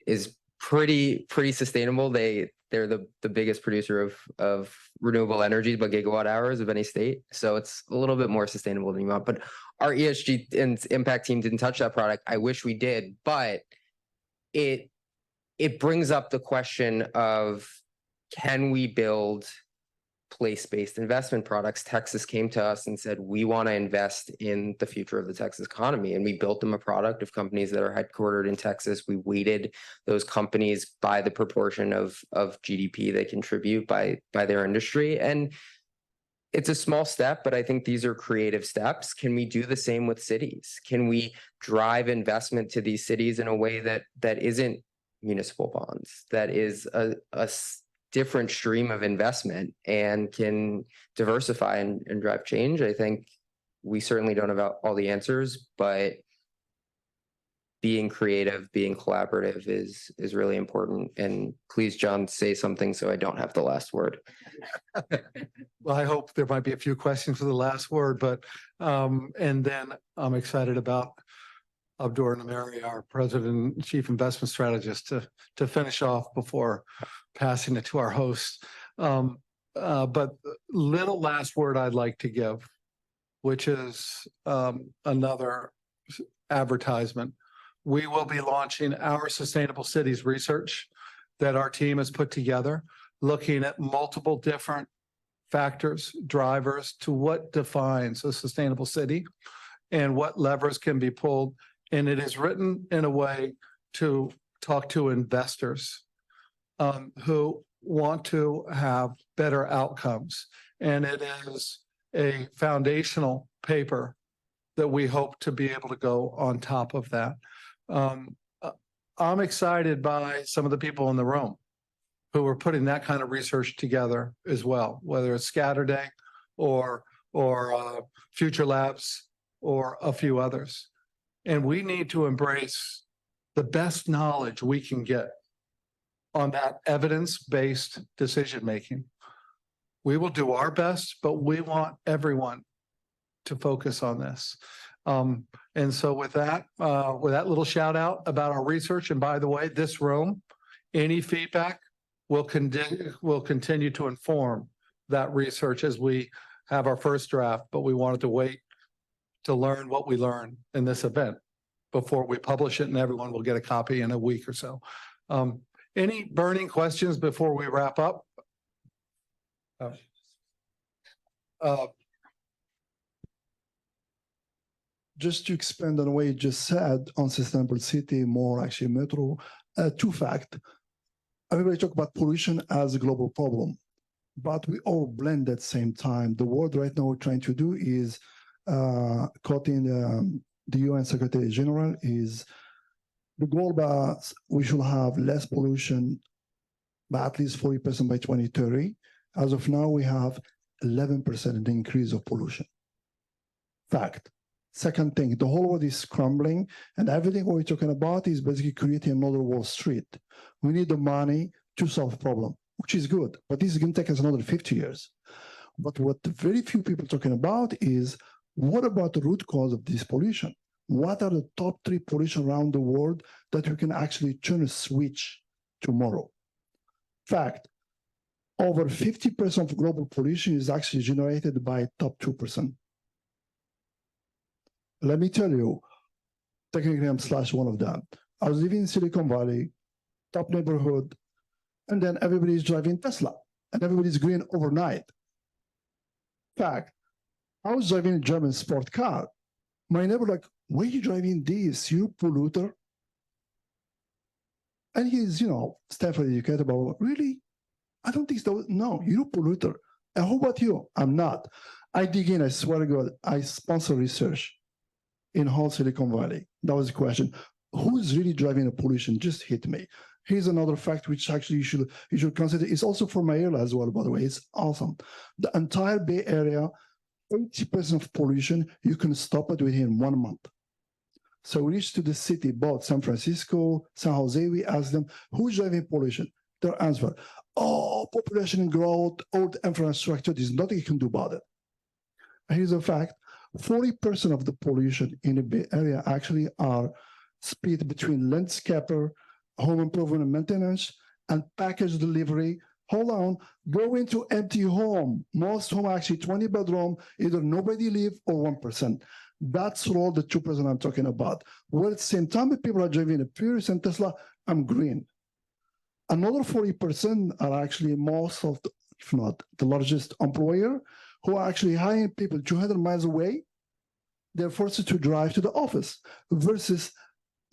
Speaker 4: is pretty sustainable. They're the biggest producer of renewable energy by gigawatt hours of any state. So it's a little bit more sustainable than you want. But our ESG and impact team didn't touch that product. I wish we did, but it brings up the question of, can we build place-based investment products, Texas came to us and said, we want to invest in the future of the Texas economy. And we built them a product of companies that are headquartered in Texas. We weighted those companies by the proportion of GDP they contribute by their industry. And it's a small step, but I think these are creative steps. Can we do the same with cities? Can we drive investment to these cities in a way that isn't municipal bonds, that is a different stream of investment and can diversify and drive change? I think we certainly don't have all the answers, but being creative, being collaborative is really important. And please, John, say something so I don't have the last word.
Speaker 2: Well, I hope there might be a few questions for the last word, but and then I'm excited about Abdur Nameri, our President and Chief Investment Strategist, to finish off before passing it to our host. But little last word I'd like to give, which is another advertisement. We will be launching our sustainable cities research that our team has put together, looking at multiple different factors, drivers to what defines a sustainable city and what levers can be pulled. And it is written in a way to talk to investors who want to have better outcomes. And it is a foundational paper that we hope to be able to go on top of that. I'm excited by some of the people in the room who are putting that kind of research together as well, whether it's Scatterday or Future Labs or a few others. And we need to embrace the best knowledge we can get on that evidence-based decision-making. We will do our best, but we want everyone to focus on this. And so with that little shout out about our research, and by the way, this room, any feedback will continue to inform that research as we have our first draft, but we wanted to wait to learn what we learn in this event before we publish it, and everyone will get a copy in a week or so. Any burning questions before we wrap up?
Speaker 5: Just to expand on what you just said on sustainable city, more actually metro, two facts. Everybody talk about pollution as a global problem, but we all blend at the same time. The world right now we're trying to do is quoting the UN Secretary General is the goal that we should have less pollution by at least 40% by 2030. As of now, we have 11% in the increase of pollution. Fact. Second thing, the whole world is crumbling, and everything we're talking about is basically creating another Wall Street. We need the money to solve the problem, which is good, but this is going to take us another 50 years. But what very few people are talking about is, what about the root cause of this pollution? What are the top 3 pollution around the world that we can actually turn a switch tomorrow? Fact, over 50% of global pollution is actually generated by top 2%. Let me tell you, technically I'm / one of them. I was living in Silicon Valley, top neighborhood, and then everybody's driving Tesla, and everybody's green overnight. Fact, I was driving a German sport car. My neighbor like, why are you driving this, you polluter? And he's, Stanford educated about, really? I don't think so. No, you're a polluter. And how about you? I'm not. I dig in, I swear to God, I sponsor research in whole Silicon Valley. That was the question. Who is really driving the pollution? Just hit me. Here's another fact which actually you should consider. It's also for Mariela as well, by the way. It's awesome. The entire Bay Area, 80% of pollution, you can stop it within 1 month. So we reached to the city, both San Francisco, San Jose, we asked them, who's driving pollution? Their answer, population growth, old infrastructure, there's nothing you can do about it. And here's a fact, 40% of the pollution in the Bay Area actually are split between landscaper, home improvement and maintenance, and package delivery. Hold on, go into empty home. Most home actually 20 bedroom, either nobody live or 1%. That's all the 2% I'm talking about. Well, at the same time, if people are driving a Prius and Tesla, I'm green. Another 40% are actually most of if not the largest employer, who are actually hiring people 200 miles away. They're forced to drive to the office versus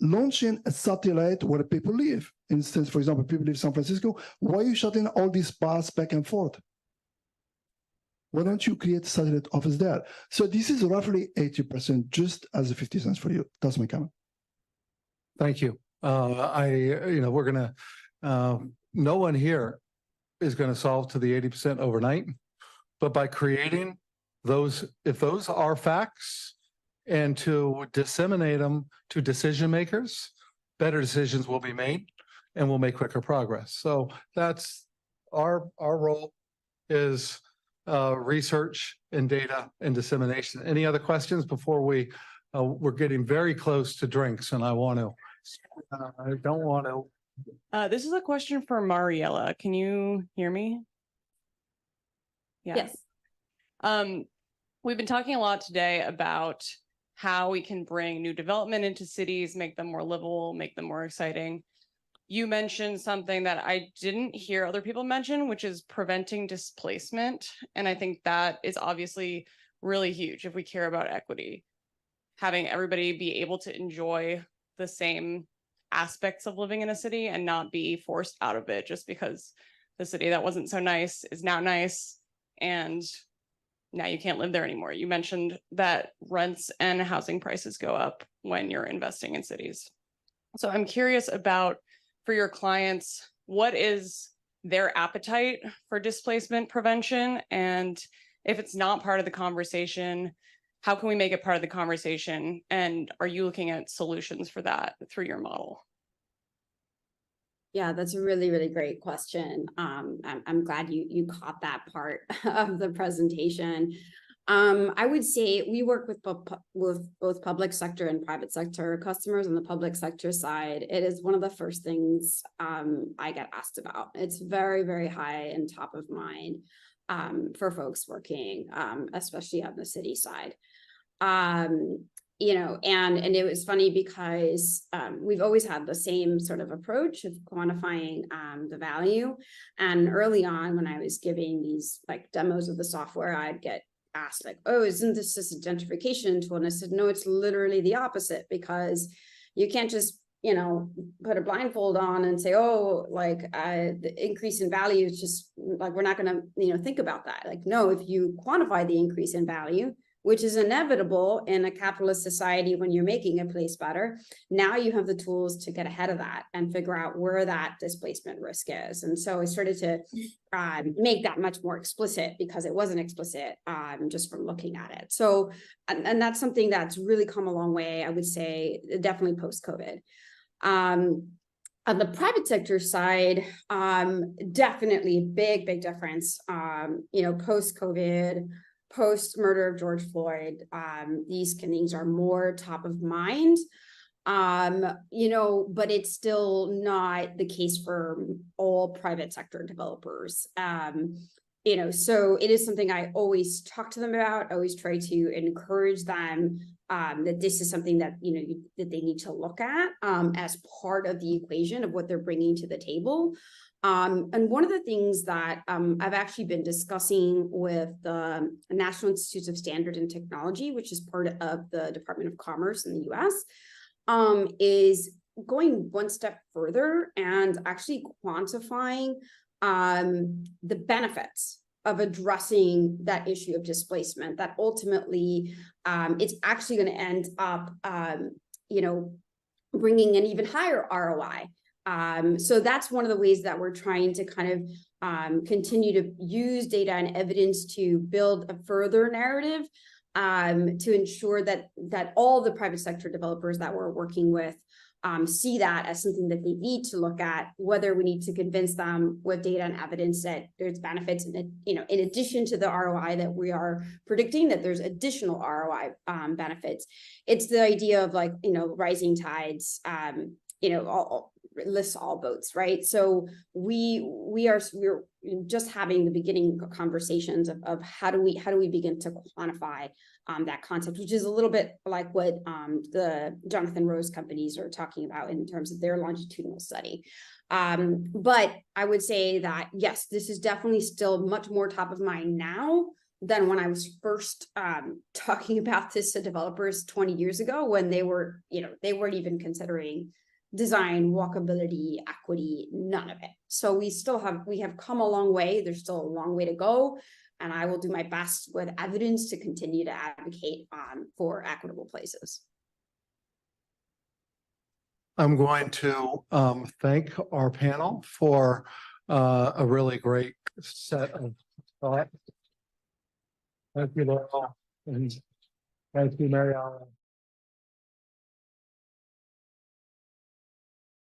Speaker 5: launching a satellite where people live. Instance, for example, people live in San Francisco. Why are you shutting all these paths back and forth? Why don't you create a satellite office there? So this is roughly 80%, just as a 50 cents for you. That's my comment.
Speaker 2: Thank you. We're gonna, no one here is gonna solve to the 80% overnight, but by creating those, if those are facts, and to disseminate them to decision makers, better decisions will be made and we'll make quicker progress. So that's our role is research and data and dissemination. Any other questions before we're getting very close to drinks and I don't want to.
Speaker 6: This is a question for Mariela. Can you hear me?
Speaker 1: Yes.
Speaker 6: We've been talking a lot today about how we can bring new development into cities, make them more livable, make them more exciting. You mentioned something that I didn't hear other people mention, which is preventing displacement. And I think that is obviously really huge if we care about equity. Having everybody be able to enjoy the same aspects of living in a city and not be forced out of it just because the city that wasn't so nice is now nice and now you can't live there anymore. You mentioned that rents and housing prices go up when you're investing in cities. So I'm curious about, for your clients, what is their appetite for displacement prevention? And if it's not part of the conversation, how can we make it part of the conversation? And are you looking at solutions for that through your model?
Speaker 1: Yeah, that's a really, really great question. I'm glad you caught that part of the presentation. I would say we work with both public sector and private sector customers. On the public sector side, it is one of the first things I get asked about. It's very, very high and top of mind for folks working, especially on the city side. And it was funny because we've always had the same sort of approach of quantifying the value. And early on, when I was giving these like demos of the software, I'd get asked like, oh, isn't this just a gentrification tool? And I said, no, it's literally the opposite, because you can't just, put a blindfold on and say, oh, like the increase in value is just like, we're not going to, think about that. Like, no, if you quantify the increase in value, which is inevitable in a capitalist society when you're making a place better, now you have the tools to get ahead of that and figure out where that displacement risk is. And so I started to make that much more explicit, because it wasn't explicit just from looking at it. So, and that's something that's really come a long way, I would say, definitely post-COVID. On the private sector side, definitely big difference, post-COVID, post-murder of George Floyd, these things are more top of mind, but it's still not the case for all private sector developers. So it is something I always talk to them about, always try to encourage them that this is something that, that they need to look at as part of the equation of what they're bringing to the table. And one of the things that I've actually been discussing with the National Institutes of Standard and Technology, which is part of the Department of Commerce in the US, is going one step further and actually quantifying the benefits of addressing that issue of displacement, that ultimately it's actually going to end up, bringing an even higher ROI. So that's one of the ways that we're trying to kind of continue to use data and evidence to build a further narrative to ensure that all the private sector developers that we're working with see that as something that they need to look at, whether we need to convince them with data and evidence that there's benefits, in addition to the ROI that we are predicting, that there's additional ROI benefits. It's the idea of like, rising tides, lifts all boats, right? So we're just having the beginning conversations of how do we begin to quantify that concept, which is a little bit like what the Jonathan Rose companies are talking about in terms of their longitudinal study. But I would say that, yes, this is definitely still much more top of mind now than when I was first talking about this to developers 20 years ago, when they were, they weren't even considering design, walkability, equity, none of it. So we have come a long way. There's still a long way to go. And I will do my best with evidence to continue to advocate for equitable places.
Speaker 2: I'm going to thank our panel for a really great set of thoughts. Thank you, Laurel, and thank you, Mariela.